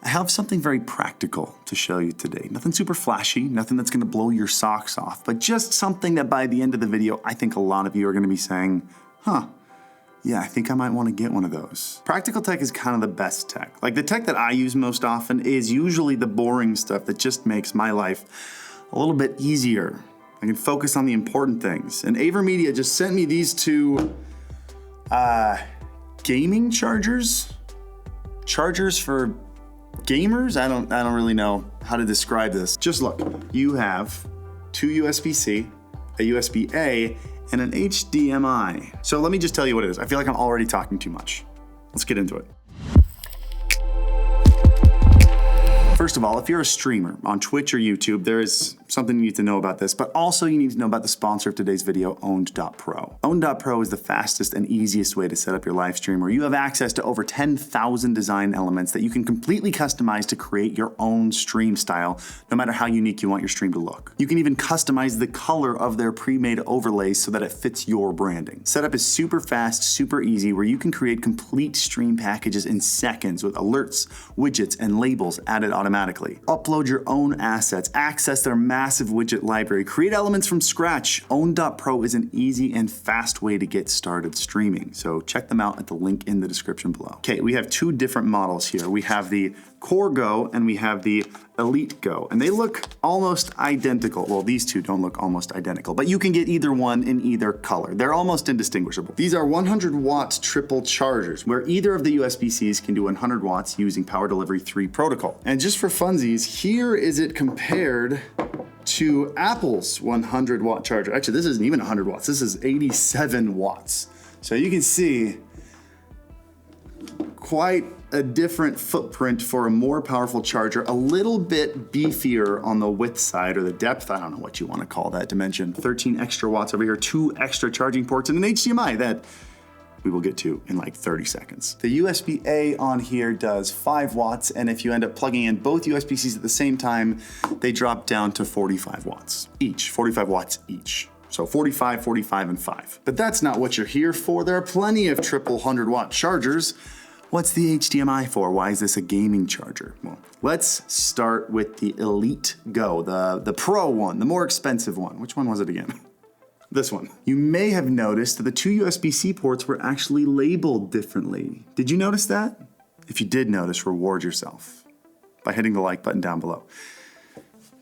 I have something very practical to show you today. Nothing super flashy, nothing that's gonna blow your socks off, but just something that by the end of the video, I think a lot of you are gonna be saying, huh, yeah, I think I might wanna get one of those. Practical tech is kind of the best tech. Like the tech that I use most often is usually the boring stuff that just makes my life a little bit easier. I can focus on the important things. And AVerMedia just sent me these two gaming chargers? Chargers for gamers? I don't really know how to describe this. Just look, you have two USB-C, a USB-A, and an HDMI. So let me just tell you what it is. I feel like I'm already talking too much. Let's get into it. First of all, if you're a streamer on Twitch or YouTube, there is something you need to know about this, but also you need to know about the sponsor of today's video, Owned.pro. Owned.pro is the fastest and easiest way to set up your live stream, where you have access to over 10,000 design elements that you can completely customize to create your own stream style, no matter how unique you want your stream to look. You can even customize the color of their pre-made overlays so that it fits your branding. Setup is super fast, super easy, where you can create complete stream packages in seconds with alerts, widgets, and labels added automatically. Upload your own assets, access their massive widget library, create elements from scratch. Own.pro is an easy and fast way to get started streaming. So check them out at the link in the description below. Okay, we have two different models here. We have the Core Go and we have the Elite Go, and they look almost identical. Well, these two don't look almost identical, but you can get either one in either color. They're almost indistinguishable. These are 100 watt triple chargers, where either of the USB-Cs can do 100 watts using Power Delivery 3 protocol. And just for funsies, here is it compared to Apple's 100 watt charger. Actually, this isn't even 100 watts. This is 87 watts. So you can see quite a different footprint for a more powerful charger, a little bit beefier on the width side or the depth. I don't know what you want to call that dimension. 13 extra watts over here, 2 extra charging ports, and an HDMI that we will get to in like 30 seconds. The USB-A on here does 5 watts, and if you end up plugging in both USB-Cs at the same time, they drop down to 45 watts each, 45 watts each. So 45, 45, and 5. But that's not what you're here for. There are plenty of triple 100 watt chargers. What's the HDMI for? Why is this a gaming charger? Well, let's start with the Elite Go, the Pro one, the more expensive one. Which one was it again? This one. You may have noticed that the two USB-C ports were actually labeled differently. Did you notice that? If you did notice, reward yourself by hitting the like button down below.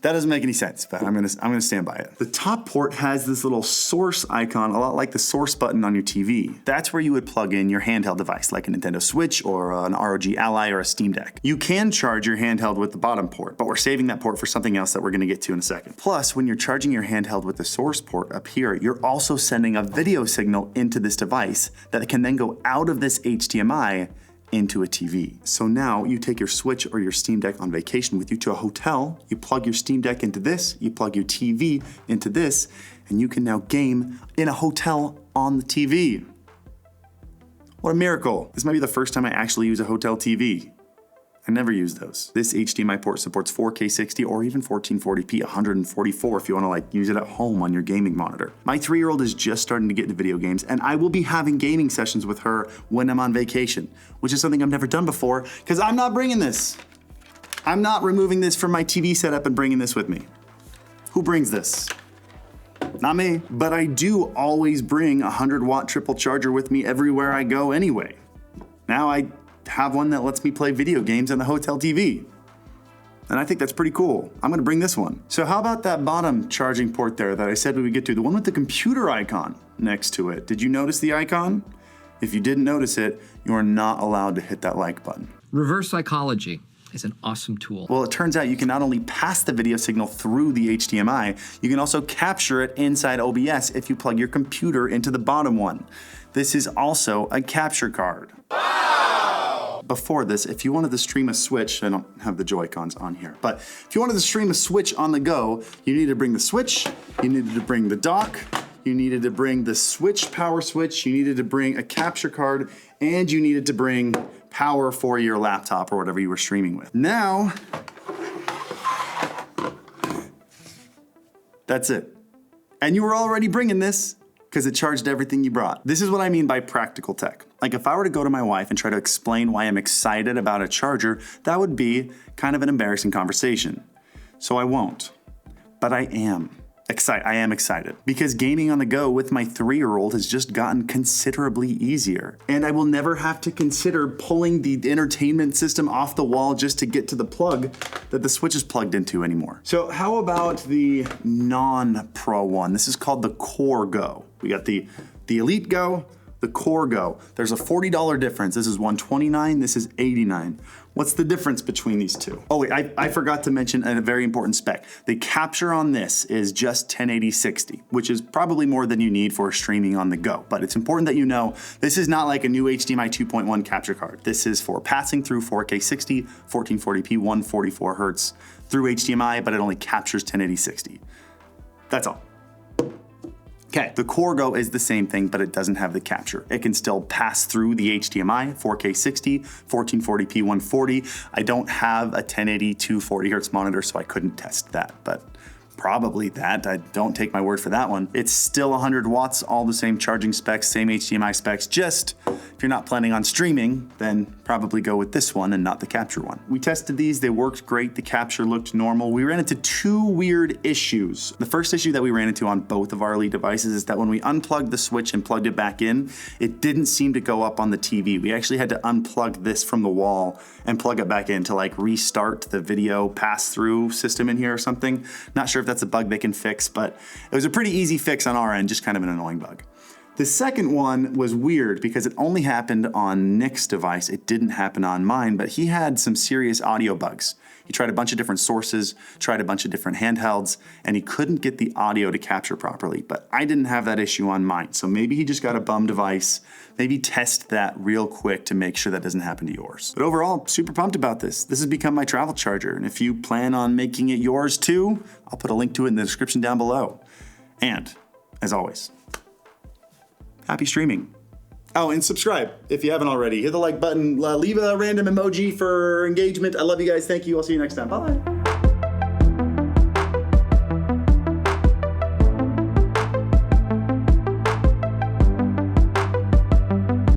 That doesn't make any sense, but I'm gonna stand by it. The top port has this little source icon, a lot like the source button on your TV. That's where you would plug in your handheld device, like a Nintendo Switch or an ROG Ally or a Steam Deck. You can charge your handheld with the bottom port, but we're saving that port for something else that we're gonna get to in a second. Plus, when you're charging your handheld with the source port up here, you're also sending a video signal into this device that can then go out of this HDMI into a TV. So now you take your Switch or your Steam Deck on vacation with you to a hotel, you plug your Steam Deck into this, you plug your TV into this, and you can now game in a hotel on the TV. What a miracle. This might be the first time I actually use a hotel TV. I never use those. This HDMI port supports 4K 60 or even 1440p 144 if you want to like use it at home on your gaming monitor. My 3-year-old is just starting to get into video games, and I will be having gaming sessions with her when I'm on vacation, which is something I've never done before because I'm not bringing this. I'm not removing this from my TV setup and bringing this with me. Who brings this? Not me. But I do always bring a 100 watt triple charger with me everywhere I go anyway. Now I have one that lets me play video games on the hotel TV. And I think that's pretty cool. I'm gonna bring this one. So how about that bottom charging port there that I said we would get to, the one with the computer icon next to it? Did you notice the icon? If you didn't notice it, you are not allowed to hit that like button. Reverse psychology is an awesome tool. Well, it turns out you can not only pass the video signal through the HDMI, you can also capture it inside OBS if you plug your computer into the bottom one. This is also a capture card. Before this, if you wanted to stream a Switch, I don't have the Joy-Cons on here, but if you wanted to stream a Switch on the go, you needed to bring the Switch, you needed to bring the dock, you needed to bring the Switch power switch, you needed to bring a capture card, and you needed to bring power for your laptop or whatever you were streaming with. Now, that's it. And you were already bringing this because it charged everything you brought. This is what I mean by practical tech. Like if I were to go to my wife and try to explain why I'm excited about a charger, that would be kind of an embarrassing conversation. So I won't, but I am excited because gaming on the go with my 3-year-old has just gotten considerably easier. And I will never have to consider pulling the entertainment system off the wall just to get to the plug that the Switch is plugged into anymore. So how about the non-Pro one? This is called the Core Go. We got the Elite Go, the Core Go. There's a $40 difference. This is $129, this is $89. What's the difference between these two? Oh wait, I forgot to mention a very important spec. The capture on this is just 1080-60, which is probably more than you need for streaming on the go. But it's important that you know, this is not like a new HDMI 2.1 capture card. This is for passing through 4K 60, 1440p, 144 hertz through HDMI, but it only captures 1080-60. That's all. Okay, the Core Go is the same thing, but it doesn't have the capture. It can still pass through the HDMI, 4K 60, 1440p 140. I don't have a 1080 240 hertz monitor, so I couldn't test that, but probably that. I don't take my word for that one. It's still 100 watts, all the same charging specs, same HDMI specs, just if you're not planning on streaming, then probably go with this one and not the capture one. We tested these, they worked great, the capture looked normal. We ran into 2 weird issues. The first issue that we ran into on both of our Elite devices is that when we unplugged the Switch and plugged it back in, it didn't seem to go up on the TV. We actually had to unplug this from the wall and plug it back in to like restart the video pass-through system in here or something. Not sure if that's a bug they can fix, but it was a pretty easy fix on our end, just kind of an annoying bug. The second one was weird because it only happened on Nick's device. It didn't happen on mine, but he had some serious audio bugs. He tried a bunch of different sources, tried a bunch of different handhelds, and he couldn't get the audio to capture properly. But I didn't have that issue on mine, so maybe he just got a bum device. Maybe test that real quick to make sure that doesn't happen to yours. But overall, super pumped about this. This has become my travel charger, and if you plan on making it yours too, I'll put a link to it in the description down below. And, as always, happy streaming. Oh, and subscribe if you haven't already. Hit the like button, leave a random emoji for engagement. I love you guys. Thank you. I'll see you next time. Bye.